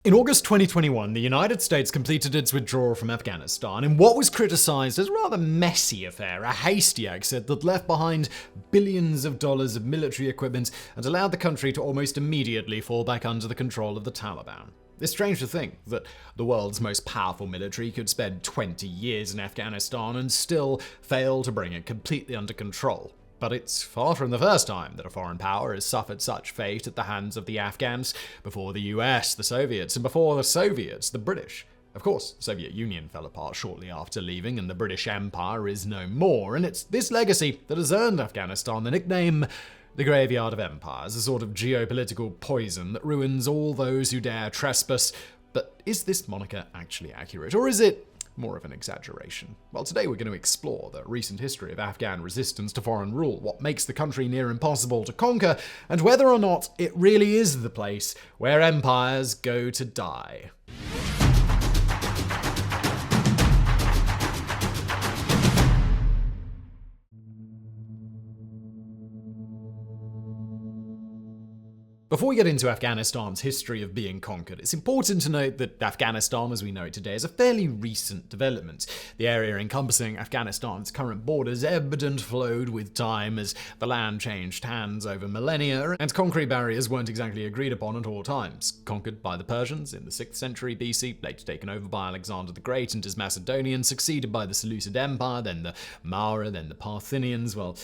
In August 2021, the United States completed its withdrawal from Afghanistan in what was criticized as a rather messy affair, a hasty exit that left behind billions of dollars of military equipment and allowed the country to almost immediately fall back under the control of the Taliban. It's strange to think that the world's most powerful military could spend 20 years in Afghanistan and still fail to bring it completely under control. But it's far from the first time that a foreign power has suffered such fate at the hands of the Afghans, before the US, the Soviets, and before the Soviets, the British. Of course, the Soviet Union fell apart shortly after leaving, and the British Empire is no more, and it's this legacy that has earned Afghanistan the nickname the Graveyard of Empires, a sort of geopolitical poison that ruins all those who dare trespass. But is this moniker actually accurate, or is it more of an exaggeration? Well, today we're going to explore the recent history of Afghan resistance to foreign rule, what makes the country near impossible to conquer, and whether or not it really is the place where empires go to die. Before we get into Afghanistan's history of being conquered, it's important to note that Afghanistan as we know it today is a fairly recent development. The area encompassing Afghanistan's current borders ebbed and flowed with time as the land changed hands over millennia, and concrete barriers weren't exactly agreed upon at all times. Conquered by the Persians in the 6th century BC, later taken over by Alexander the Great and his Macedonians, succeeded by the Seleucid Empire, then the Maurya, then the Parthians, well,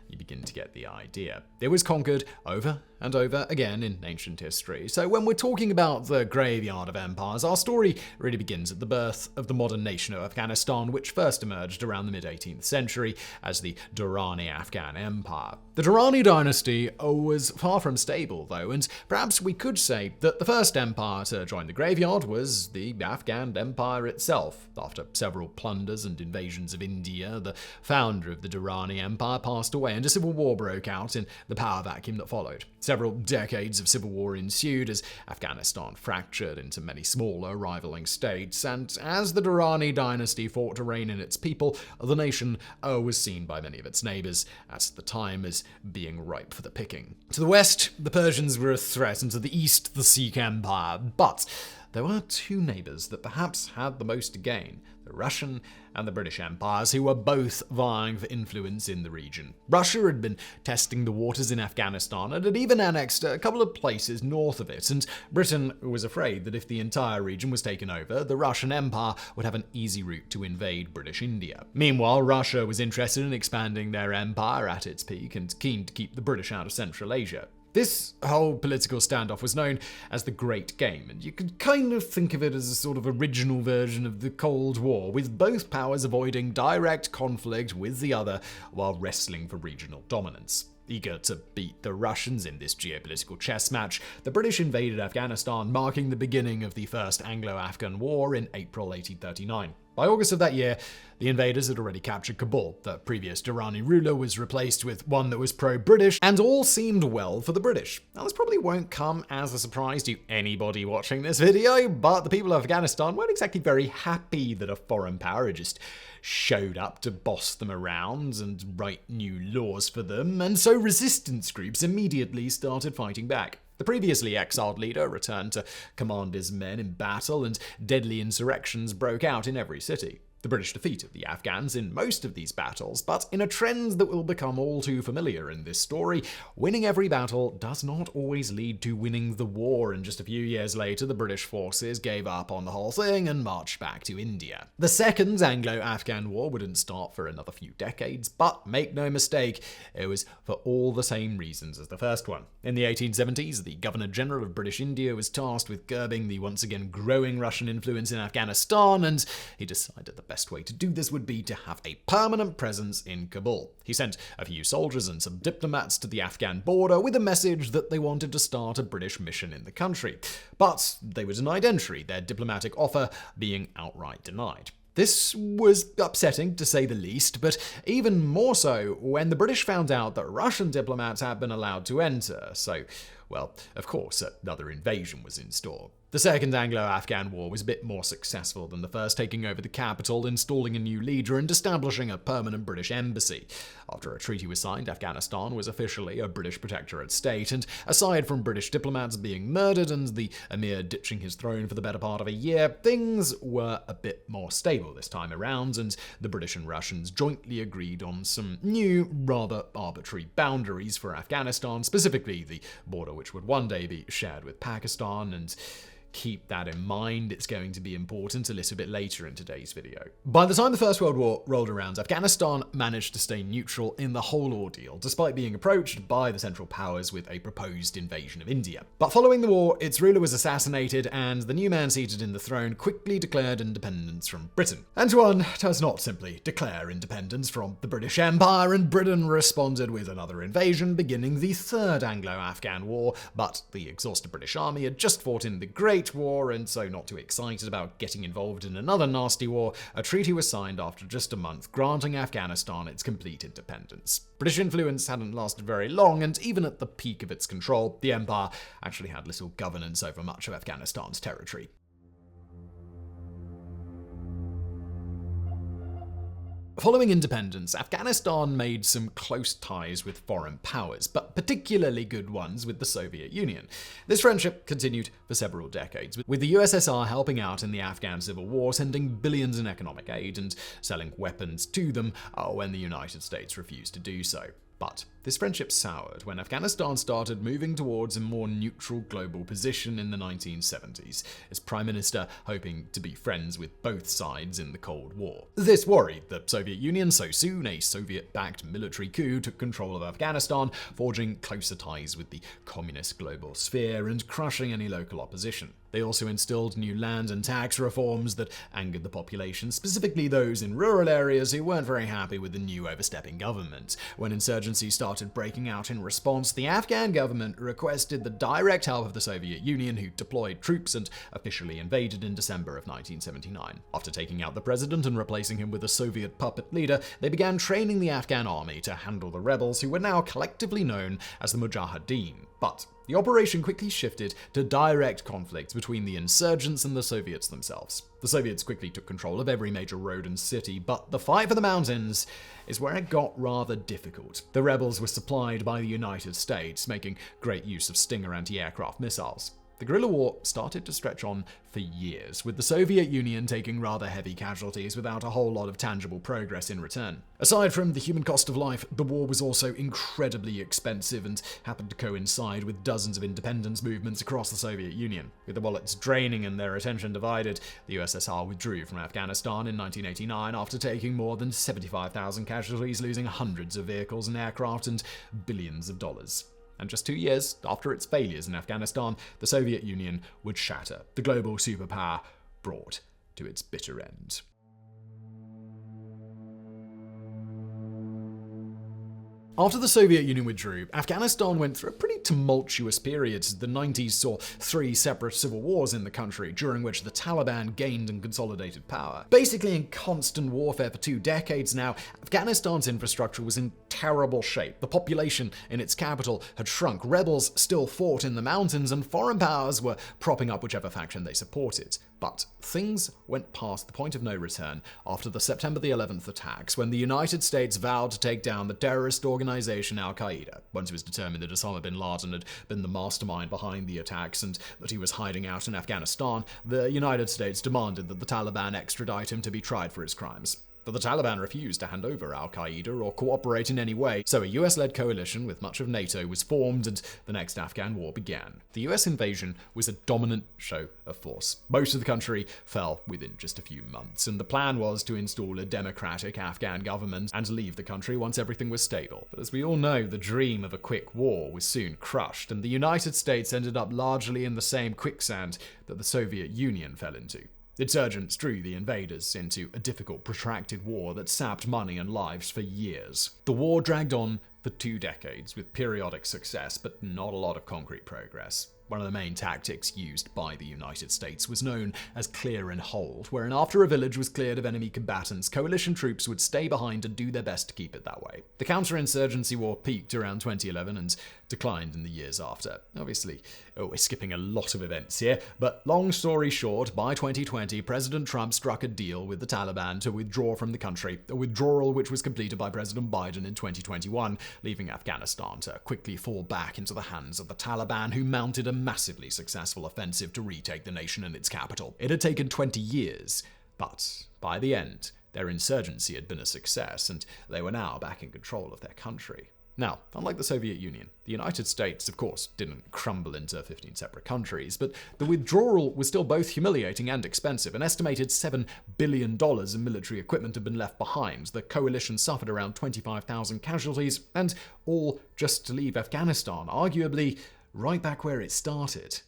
you begin to get the idea. It was conquered over and over again in ancient history. So when we're talking about the Graveyard of Empires, our story really begins at the birth of the modern nation of Afghanistan, which first emerged around the mid-18th century as the Durrani Afghan Empire. The Durrani dynasty was far from stable, though, and perhaps we could say that the first empire to join the graveyard was the Afghan Empire itself. After several plunders and invasions of India, the founder of the Durrani Empire passed away, and a civil war broke out in the power vacuum that followed. Several decades of civil war ensued as Afghanistan fractured into many smaller, rivaling states, and as the Durrani dynasty fought to rein in its people, the nation was seen by many of its neighbors at the time as being ripe for the picking. To the west, the Persians were a threat, and to the east, the Sikh Empire. But there were two neighbors that perhaps had the most to gain: the Russian and the British empires, who were both vying for influence in the region. Russia had been testing the waters in Afghanistan and had even annexed a couple of places north of it, and Britain was afraid that if the entire region was taken over, the Russian Empire would have an easy route to invade British India. Meanwhile, Russia was interested in expanding their empire at its peak and keen to keep the British out of Central Asia. This whole political standoff was known as the Great Game, and you could kind of think of it as a sort of original version of the Cold War, with both powers avoiding direct conflict with the other while wrestling for regional dominance. Eager to beat the Russians in this geopolitical chess match, the British invaded Afghanistan, marking the beginning of the First Anglo-Afghan War in April 1839. By August of that year, the invaders had already captured Kabul. The previous Durrani ruler was replaced with one that was pro-British, and all seemed well for the British. Now, this probably won't come as a surprise to anybody watching this video, but the people of Afghanistan weren't exactly very happy that a foreign power had just showed up to boss them around and write new laws for them, and so resistance groups immediately started fighting back. The previously exiled leader returned to command his men in battle, and deadly insurrections broke out in every city. The British defeated the Afghans in most of these battles, but in a trend that will become all too familiar in this story, winning every battle does not always lead to winning the war, and just a few years later the British forces gave up on the whole thing and marched back to India. The Second Anglo-Afghan War wouldn't start for another few decades, but make no mistake, it was for all the same reasons as the first one. In the 1870s, the Governor-General of British India was tasked with curbing the once again growing Russian influence in Afghanistan, and he decided the best way to do this would be to have a permanent presence in Kabul. He sent a few soldiers and some diplomats to the Afghan border with a message that they wanted to start a British mission in the country. But they were denied entry, their diplomatic offer being outright denied. This was upsetting, to say the least, but even more so when the British found out that Russian diplomats had been allowed to enter. So, well, of course, another invasion was in store. The The Second Anglo-Afghan War was a bit more successful than the first, taking over the capital, installing a new leader, and establishing a permanent British embassy. After a treaty was signed, Afghanistan was officially a British protectorate state, and aside from British diplomats being murdered and the emir ditching his throne for the better part of a year, things were a bit more stable this time around, and the British and Russians jointly agreed on some new, rather arbitrary boundaries for Afghanistan, specifically the border which would one day be shared with Pakistan. And keep that in mind, it's going to be important a little bit later in today's video. By the time the First World War rolled around, Afghanistan managed to stay neutral in the whole ordeal, despite being approached by the Central Powers with a proposed invasion of India. But following the war, its ruler was assassinated, and the new man seated in the throne quickly declared independence from Britain. And one does not simply declare independence from the British Empire, and Britain responded with another invasion, beginning the Third Anglo-Afghan War. But the exhausted British army had just fought in the Great War, and so not too excited about getting involved in another nasty war, a treaty was signed after just a month, granting Afghanistan its complete independence. British influence hadn't lasted very long, and even at the peak of its control, the empire actually had little governance over much of Afghanistan's territory. Following independence, Afghanistan made some close ties with foreign powers, but particularly good ones with the Soviet Union. This friendship continued for several decades, with the USSR helping out in the Afghan Civil War, sending billions in economic aid and selling weapons to them when the United States refused to do so. But this friendship soured when Afghanistan started moving towards a more neutral global position in the 1970s, its prime minister hoping to be friends with both sides in the Cold War. This worried the Soviet Union, so soon a Soviet-backed military coup took control of Afghanistan, forging closer ties with the communist global sphere and crushing any local opposition. They also instilled new land and tax reforms that angered the population, specifically those in rural areas who weren't very happy with the new overstepping government. When insurgency started breaking out in response, the Afghan government requested the direct help of the Soviet Union, who deployed troops and officially invaded in December of 1979. After taking out the president and replacing him with a Soviet puppet leader, they began training the Afghan army to handle the rebels, who were now collectively known as the Mujahideen. But the operation quickly shifted to direct conflict between the insurgents and the Soviets themselves. The Soviets quickly took control of every major road and city, but the fight for the mountains is where it got rather difficult. The rebels were supplied by the United States, making great use of Stinger anti-aircraft missiles. The guerrilla war started to stretch on for years, with the Soviet Union taking rather heavy casualties without a whole lot of tangible progress in return. Aside from the human cost of life, the war was also incredibly expensive and happened to coincide with dozens of independence movements across the Soviet Union. With the wallets draining and their attention divided, the USSR withdrew from Afghanistan in 1989 after taking more than 75,000 casualties, losing hundreds of vehicles and aircraft and billions of dollars. And just 2 years after its failures in Afghanistan, the Soviet Union would shatter, the global superpower brought to its bitter end. After the Soviet Union withdrew, Afghanistan went through a pretty tumultuous period. The 90s saw 3 separate civil wars in the country, during which the Taliban gained and consolidated power. Basically in constant warfare for 2 decades now, Afghanistan's infrastructure was in terrible shape. The population in its capital had shrunk, rebels still fought in the mountains, and foreign powers were propping up whichever faction they supported. But things went past the point of no return after the September the 11th attacks, when the United States vowed to take down the terrorist organization Al-Qaeda. Once it was determined that Osama bin Laden had been the mastermind behind the attacks and that he was hiding out in Afghanistan, the United States demanded that the Taliban extradite him to be tried for his crimes. But the Taliban refused to hand over Al-Qaeda or cooperate in any way, so a US-led coalition with much of NATO was formed and the next Afghan war began. The US invasion was a dominant show of force. Most of the country fell within just a few months, and the plan was to install a democratic Afghan government and leave the country once everything was stable. But as we all know, the dream of a quick war was soon crushed, and the United States ended up largely in the same quicksand that the Soviet Union fell into. Insurgents drew the invaders into a difficult, protracted war that sapped money and lives for years. The war dragged on for 2 decades, with periodic success, but not a lot of concrete progress. One of the main tactics used by the United States was known as clear and hold, wherein after a village was cleared of enemy combatants, coalition troops would stay behind and do their best to keep it that way. The counterinsurgency war peaked around 2011 and declined in the years after. Obviously, we're skipping a lot of events here, but long story short, by 2020, President Trump struck a deal with the Taliban to withdraw from the country, a withdrawal which was completed by President Biden in 2021, leaving Afghanistan to quickly fall back into the hands of the Taliban, who mounted a massively successful offensive to retake the nation and its capital. It had taken 20 years, but by the end, their insurgency had been a success, and they were now back in control of their country. Now, unlike the Soviet Union, the United States, of course, didn't crumble into 15 separate countries, but the withdrawal was still both humiliating and expensive. An estimated $7 billion in military equipment had been left behind. The coalition suffered around 25,000 casualties, and all just to leave Afghanistan, arguably right back where it started.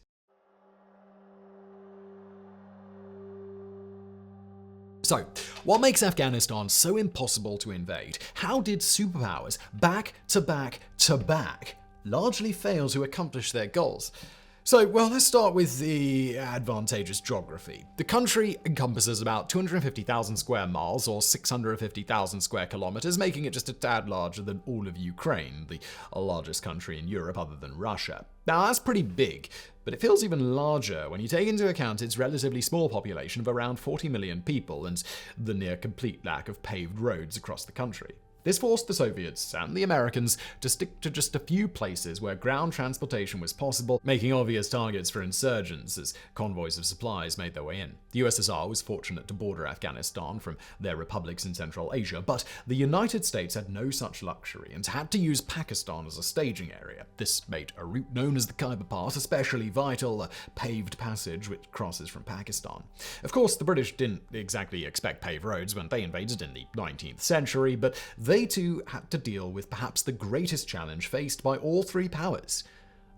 So, what makes Afghanistan so impossible to invade? How did superpowers back to back to back largely fail to accomplish their goals? So, well, let's start with the advantageous geography. The country encompasses about 250,000 square miles or 650,000 square kilometers, making it just a tad larger than all of Ukraine, the largest country in Europe other than Russia. Now, that's pretty big, but it feels even larger when you take into account its relatively small population of around 40 million people and the near complete lack of paved roads across the country. This forced the Soviets and the Americans to stick to just a few places where ground transportation was possible, making obvious targets for insurgents as convoys of supplies made their way in. The USSR was fortunate to border Afghanistan from their republics in Central Asia, but the United States had no such luxury and had to use Pakistan as a staging area. This made a route known as the Khyber Pass especially vital, a paved passage which crosses from Pakistan. Of course, the British didn't exactly expect paved roads when they invaded in the 19th century, but they too had to deal with perhaps the greatest challenge faced by all three powers: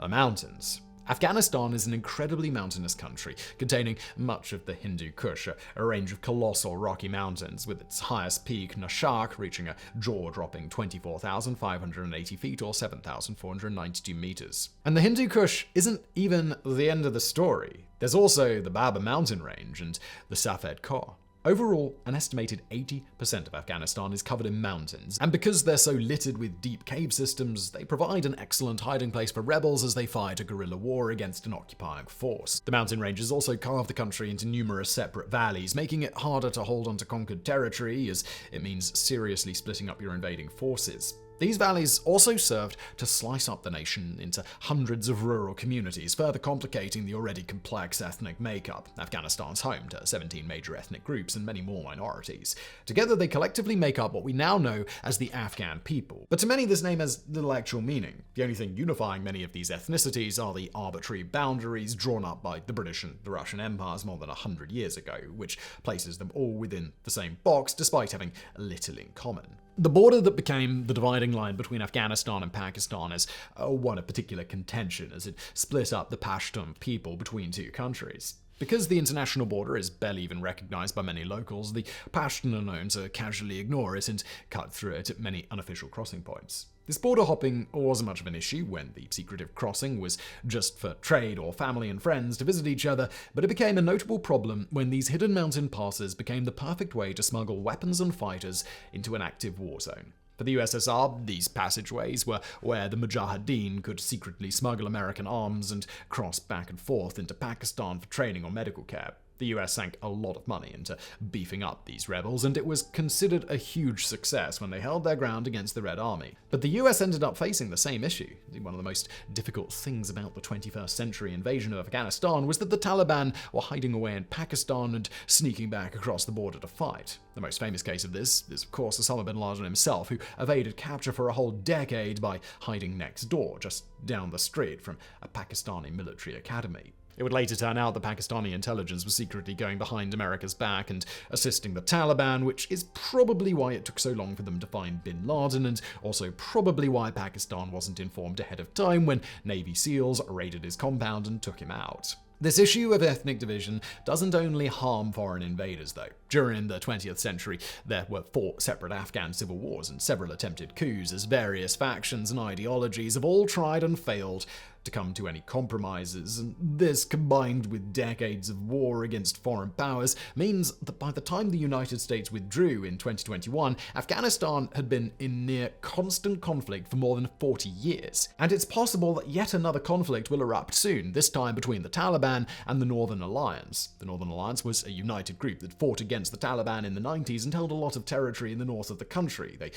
the mountains. Afghanistan is an incredibly mountainous country, containing much of the Hindu Kush, a range of colossal rocky mountains, with its highest peak, Nashak, reaching a jaw-dropping 24,580 feet or 7,492 meters. And the Hindu Kush isn't even the end of the story. There's also the Baba mountain range and the Safed Khor. Overall, an estimated 80% of Afghanistan is covered in mountains, and because they're so littered with deep cave systems, they provide an excellent hiding place for rebels as they fight a guerrilla war against an occupying force. The mountain ranges also carve the country into numerous separate valleys, making it harder to hold onto conquered territory, as it means seriously splitting up your invading forces. These valleys also served to slice up the nation into hundreds of rural communities, further complicating the already complex ethnic makeup. Afghanistan's home to 17 major ethnic groups and many more minorities. Together, they collectively make up what we now know as the Afghan people. But to many, this name has little actual meaning. The only thing unifying many of these ethnicities are the arbitrary boundaries drawn up by the British and the Russian empires more than 100 years ago, which places them all within the same box, despite having little in common. The border that became the dividing line between Afghanistan and Pakistan is one of particular contention, as it split up the Pashtun people between two countries. Because the international border is barely even recognized by many locals, the Pashtun are known to casually ignore it and cut through it at many unofficial crossing points. This border hopping wasn't much of an issue when the secretive crossing was just for trade or family and friends to visit each other, but it became a notable problem when these hidden mountain passes became the perfect way to smuggle weapons and fighters into an active war zone. For the USSR, these passageways were where the Mujahideen could secretly smuggle American arms and cross back and forth into Pakistan for training or medical care. The US sank a lot of money into beefing up these rebels, and it was considered a huge success when they held their ground against the Red Army. But the US ended up facing the same issue. One of the most difficult things about the 21st century invasion of Afghanistan was that the Taliban were hiding away in Pakistan and sneaking back across the border to fight. The most famous case of this is, of course, Osama bin Laden himself, who evaded capture for a whole decade by hiding next door, just down the street from a Pakistani military academy. It would later turn out that Pakistani intelligence was secretly going behind America's back and assisting the Taliban, which is probably why it took so long for them to find bin Laden, and also probably why Pakistan wasn't informed ahead of time when Navy SEALs raided his compound and took him out. This issue of ethnic division doesn't only harm foreign invaders, though. During the 20th century, there were 4 separate Afghan civil wars and several attempted coups as various factions and ideologies have all tried and failed to come to any compromises, and this, combined with decades of war against foreign powers, means that by the time the United States withdrew in 2021, Afghanistan had been in near constant conflict for more than 40 years. And it's possible that yet another conflict will erupt soon, this time between the Taliban and the Northern Alliance. The Northern Alliance was a united group that fought against the Taliban in the 90s and held a lot of territory in the north of the country. They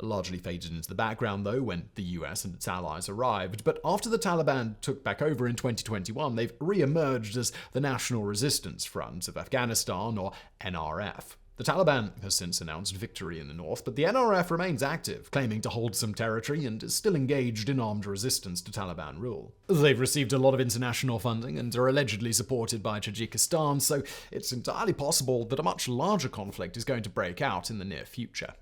largely faded into the background, though, when the US and its allies arrived. But after the Taliban took back over in 2021, they've re-emerged as the National Resistance Front of Afghanistan, or NRF. The Taliban has since announced victory in the north, but the NRF remains active, claiming to hold some territory and is still engaged in armed resistance to Taliban rule. They've received a lot of international funding and are allegedly supported by Tajikistan, so it's entirely possible that a much larger conflict is going to break out in the near future.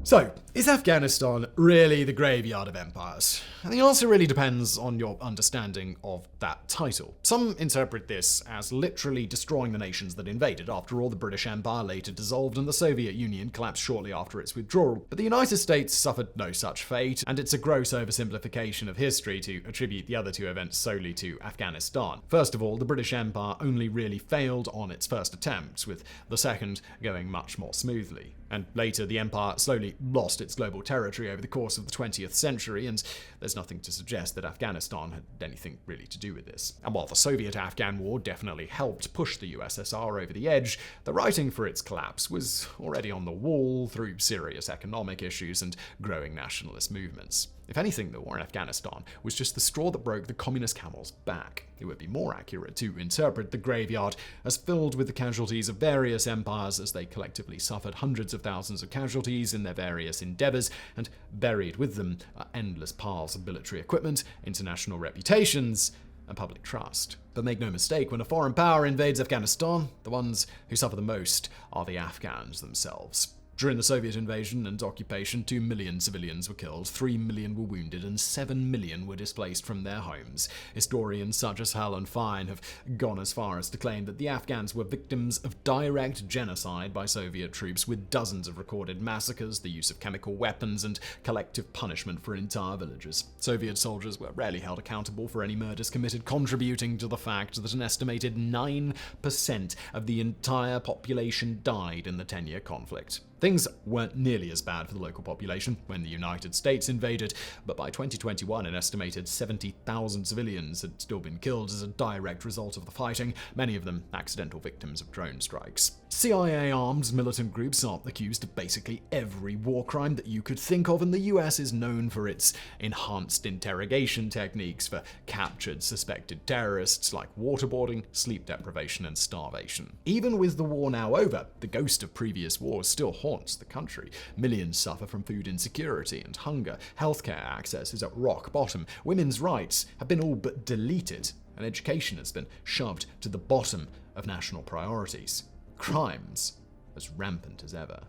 So, is Afghanistan really the graveyard of empires? And the answer really depends on your understanding of that title. Some interpret this as literally destroying the nations that invaded. After all, the British Empire later dissolved and the Soviet Union collapsed shortly after its withdrawal. But the United States suffered no such fate, and it's a gross oversimplification of history to attribute the other two events solely to Afghanistan. First of all, the British Empire only really failed on its first attempt, with the second going much more smoothly. And later, the empire slowly lost its global territory over the course of the 20th century, and there's nothing to suggest that Afghanistan had anything really to do with this. And while the Soviet-Afghan War definitely helped push the USSR over the edge, the writing for its collapse was already on the wall through serious economic issues and growing nationalist movements. If anything, the war in Afghanistan was just the straw that broke the communist camel's back. It would be more accurate to interpret the graveyard as filled with the casualties of various empires as they collectively suffered hundreds of thousands of casualties in their various endeavors, and buried with them are endless piles of military equipment, international reputations, and public trust. But make no mistake, when a foreign power invades Afghanistan, the ones who suffer the most are the Afghans themselves. During the Soviet invasion and occupation, 2 million civilians were killed, 3 million were wounded, and 7 million were displaced from their homes. Historians such as Helen Fine have gone as far as to claim that the Afghans were victims of direct genocide by Soviet troops, with dozens of recorded massacres, the use of chemical weapons, and collective punishment for entire villages. Soviet soldiers were rarely held accountable for any murders committed, contributing to the fact that an estimated 9% of the entire population died in the 10-year conflict. Things weren't nearly as bad for the local population when the United States invaded, but by 2021 an estimated 70,000 civilians had still been killed as a direct result of the fighting, many of them accidental victims of drone strikes. CIA-armed militant groups are accused of basically every war crime that you could think of, and the US is known for its enhanced interrogation techniques for captured suspected terrorists like waterboarding, sleep deprivation, and starvation. Even with the war now over, the ghost of previous wars still haunts the country. Millions suffer from food insecurity and hunger. Healthcare access is at rock bottom. Women's rights have been all but deleted, and education has been shoved to the bottom of national priorities. Crime's as rampant as ever.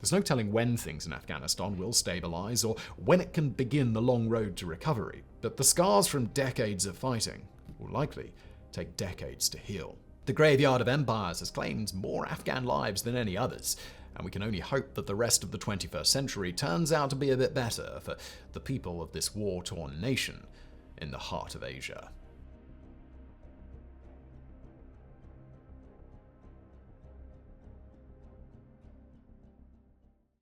There's no telling when things in Afghanistan will stabilize or when it can begin the long road to recovery, but the scars from decades of fighting will likely take decades to heal. The graveyard of empires has claimed more Afghan lives than any others, and we can only hope that the rest of the 21st century turns out to be a bit better for the people of this war-torn nation in the heart of Asia.